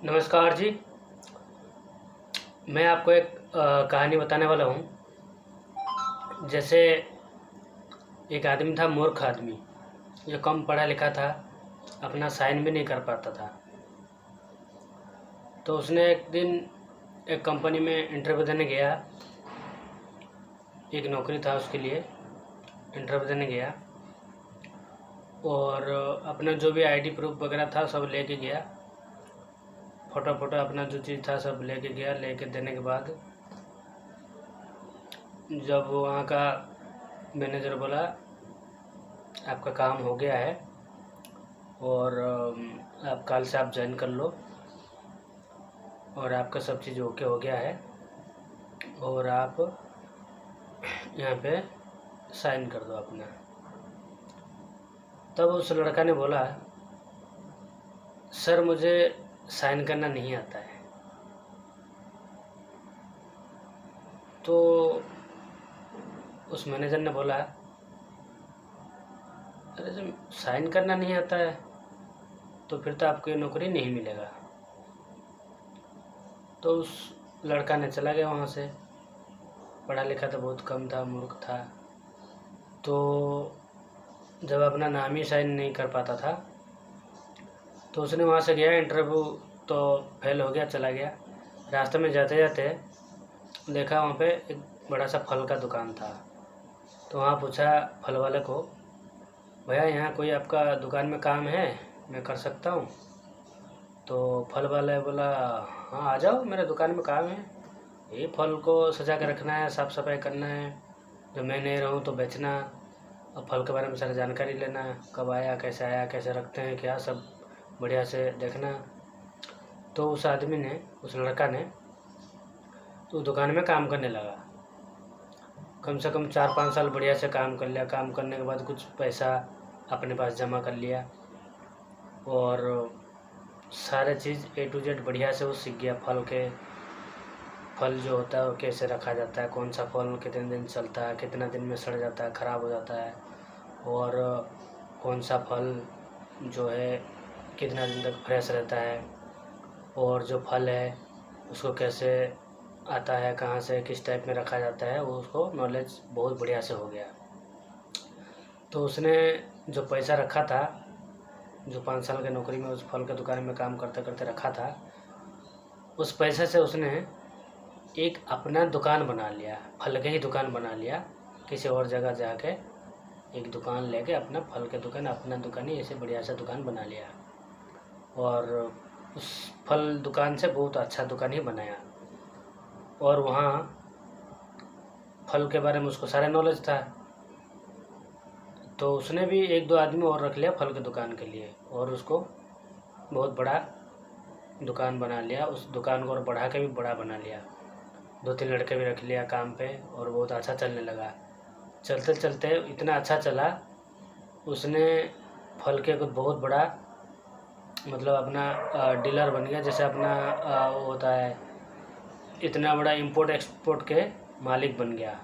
नमस्कार जी। मैं आपको एक कहानी बताने वाला हूँ। जैसे एक आदमी था, मूर्ख आदमी, जो कम पढ़ा लिखा था, अपना साइन भी नहीं कर पाता था। तो उसने एक दिन एक कंपनी में इंटरव्यू देने गया। एक नौकरी था उसके लिए, इंटरव्यू देने गया और अपना जो भी आईडी प्रूफ वगैरह था सब लेके गया। फ़ोटो अपना जो चीज़ था सब लेके गया। लेके देने के बाद जब वहाँ का मैनेजर बोला आपका काम हो गया है और आप कल से आप ज्वाइन कर लो और आपका सब चीज़ ओके हो गया है और आप यहाँ पे साइन कर दो अपना। तब उस लड़का ने बोला, सर मुझे साइन करना नहीं आता है। तो उस मैनेजर ने बोला, अरे जब साइन करना नहीं आता है तो फिर तो आपको ये नौकरी नहीं मिलेगा। तो उस लड़का ने चला गया वहाँ से। पढ़ा लिखा तो बहुत कम था, मूर्ख था। तो जब अपना नाम ही साइन नहीं कर पाता था तो उसने वहाँ से गया इंटरव्यू, तो फेल हो गया, चला गया। रास्ते में जाते जाते देखा वहाँ पे एक बड़ा सा फल का दुकान था। तो वहाँ पूछा फल वाले को, भैया यहाँ कोई आपका दुकान में काम है, मैं कर सकता हूँ? तो फल वाला बोला, हाँ आ जाओ, मेरे दुकान में काम है। ये फल को सजा के रखना है, साफ़ सफाई करना है, जब मैं नहीं रहूँ तो बेचना, और फल के बारे में सारी जानकारी लेना, कब आया, कैसे रखते हैं, क्या सब बढ़िया से देखना। तो उस आदमी ने, उस लड़का ने तो दुकान में काम करने लगा। कम से कम 4-5 साल बढ़िया से काम कर लिया। काम करने के बाद कुछ पैसा अपने पास जमा कर लिया और सारे चीज़ A to Z बढ़िया से वो सीख गया। फल जो होता है वो कैसे रखा जाता है, कौन सा फल कितने दिन चलता है, कितना दिन में सड़ जाता है, ख़राब हो जाता है, और कौन सा फल जो है कितना दिन तक फ्रेश रहता है, और जो फल है उसको कैसे आता है, कहाँ से किस टाइप में रखा जाता है, वो उसको नॉलेज बहुत बढ़िया से हो गया। तो उसने जो पैसा रखा था, जो 5 साल की नौकरी में उस फल के दुकान में काम करते करते रखा था, उस पैसे से उसने एक अपना दुकान बना लिया, फल के ही दुकान बना लिया। किसी और जगह जाके एक दुकान लेके अपना फल के दुकान, अपना दुकान ही ऐसे बढ़िया सा दुकान बना लिया और उस फल दुकान से बहुत अच्छा दुकान ही बनाया। और वहाँ फल के बारे में उसको सारा नॉलेज था। तो उसने भी 1-2 आदमी और रख लिया फल के दुकान के लिए और उसको बहुत बड़ा दुकान बना लिया। उस दुकान को और बढ़ा के भी बड़ा बना लिया। 2-3 लड़के भी रख लिया काम पे और बहुत अच्छा चलने लगा। चलते चलते इतना अच्छा चला, उसने फल के कुछ बहुत बड़ा, मतलब अपना डीलर बन गया। जैसे अपना वो होता है, इतना बड़ा इंपोर्ट एक्सपोर्ट के मालिक बन गया।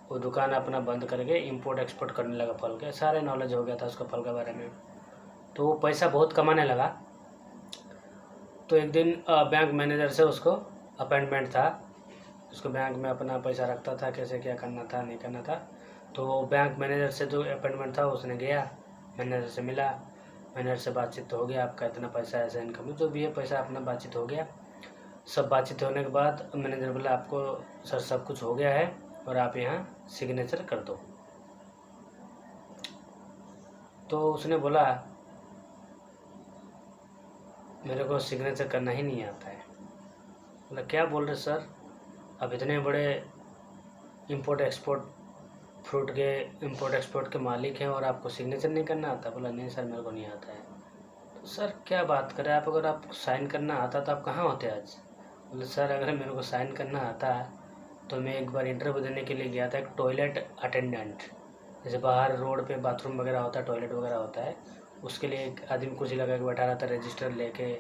वो दुकान अपना बंद करके इंपोर्ट एक्सपोर्ट करने लगा फल के। सारे नॉलेज हो गया था उसका फल के बारे में। तो वो पैसा बहुत कमाने लगा। तो एक दिन बैंक मैनेजर से उसको अपॉइंटमेंट था। उसको बैंक में अपना पैसा रखता था, कैसे क्या करना था नहीं करना था। तो बैंक मैनेजर से जो अपॉइंटमेंट था उसने गया, मैनेजर से मिला, मैनेजर से बातचीत तो हो गया, आपका इतना पैसा ऐसा इनकम जो भी है, पैसा अपना बातचीत हो गया। सब बातचीत होने के बाद मैनेजर बोला, आपको सर सब कुछ हो गया है और आप यहाँ सिग्नेचर कर दो। तो उसने बोला, मेरे को सिग्नेचर करना ही नहीं आता है। बोला, क्या बोल रहे सर, अब इतने बड़े इंपोर्ट एक्सपोर्ट फ्रूट के इंपोर्ट एक्सपोर्ट के मालिक हैं और आपको सिग्नेचर नहीं करना आता? बोला, नहीं सर मेरे को नहीं आता है। तो सर क्या बात करें आप, अगर आपको साइन करना आता तो आप कहाँ होते आज? बोले, सर अगर मेरे को साइन करना आता तो मैं एक बार इंटरव्यू देने के लिए गया था, एक टॉयलेट अटेंडेंट, जैसे बाहर रोड पे बाथरूम वगैरह होता है, टॉयलेट वगैरह होता है, उसके लिए एक आदमी कुर्सी लगा के बैठा रहता है, रजिस्टर लेके,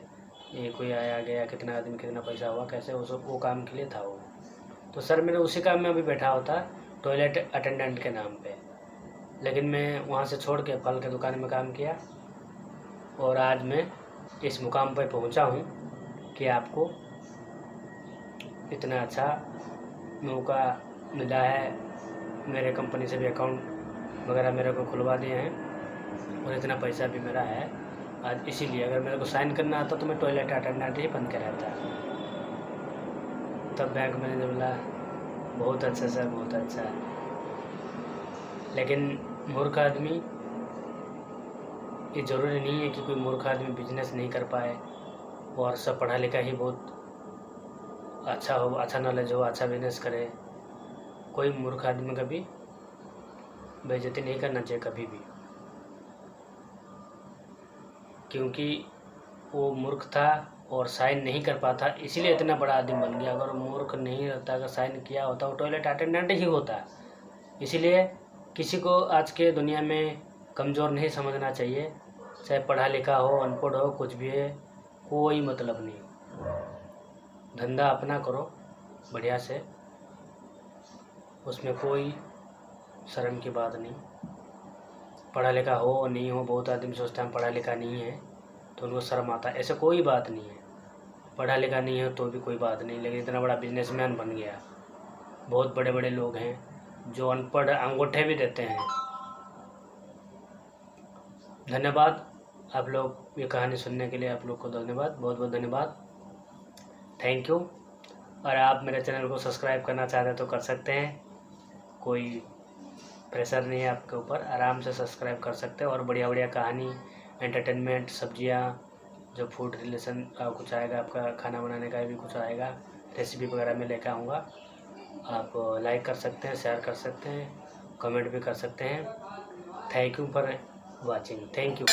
ये कोई आया गया, कितना आदमी कितना पैसा हुआ, कैसे, वो काम के लिए था वो। तो सर मैंने उसी काम में अभी बैठा होता, टॉयलेट अटेंडेंट के नाम पे, लेकिन मैं वहाँ से छोड़ के फल के दुकान में काम किया और आज मैं इस मुकाम पर पहुंचा हूं कि आपको इतना अच्छा मौका मिला है। मेरे कंपनी से भी अकाउंट वगैरह मेरे को खुलवा दिए हैं और इतना पैसा भी मेरा है आज। इसीलिए अगर मेरे को साइन करना आता तो मैं टॉयलेट अटेंडेंट ही बन के रहता। तब बैंक मैनेजर बोला बहुत अच्छा सर, बहुत अच्छा। लेकिन मूर्ख आदमी, ये ज़रूरी नहीं है कि कोई मूर्ख आदमी बिजनेस नहीं कर पाए और सब पढ़ा लिखा ही बहुत अच्छा हो, अच्छा नॉलेज हो, अच्छा बिजनेस करे। कोई मूर्ख आदमी का भी बेइज्जती नहीं करना चाहिए कभी भी, क्योंकि वो मूर्ख था और साइन नहीं कर पाता, इसीलिए इतना बड़ा आदमी बन गया। अगर मूर्ख नहीं रहता, अगर साइन किया होता, वो टॉयलेट अटेंडेंट ही होता। इसीलिए किसी को आज के दुनिया में कमज़ोर नहीं समझना चाहिए, चाहे पढ़ा लिखा हो, अनपढ़ हो, कुछ भी है, कोई मतलब नहीं। धंधा अपना करो बढ़िया से, उसमें कोई शर्म की बात नहीं। पढ़ा लिखा हो नहीं हो, बहुत आदमी सोचते हैं पढ़ा लिखा नहीं है तो उनको शर्म आता है, ऐसा कोई बात नहीं है। पढ़ा लिखा नहीं हो तो भी कोई बात नहीं, लेकिन इतना बड़ा बिजनेसमैन बन गया। बहुत बड़े बड़े लोग हैं जो अनपढ़ अंगूठे भी देते हैं। धन्यवाद आप लोग ये कहानी सुनने के लिए, आप लोग को धन्यवाद, बहुत बहुत धन्यवाद, थैंक यू। और आप मेरे चैनल को सब्सक्राइब करना चाहते हैं तो कर सकते हैं, कोई प्रेशर नहीं है आपके ऊपर, आराम से सब्सक्राइब कर सकते हैं। और बढ़िया बढ़िया कहानी, एंटरटेनमेंट, सब्जियां, जो फूड रिलेशन कुछ आएगा, आपका खाना बनाने का भी कुछ आएगा, रेसिपी वगैरह में लेकर आऊँगा। आप लाइक कर सकते हैं, शेयर कर सकते हैं, कमेंट भी कर सकते हैं। Thank you for watching, thank you.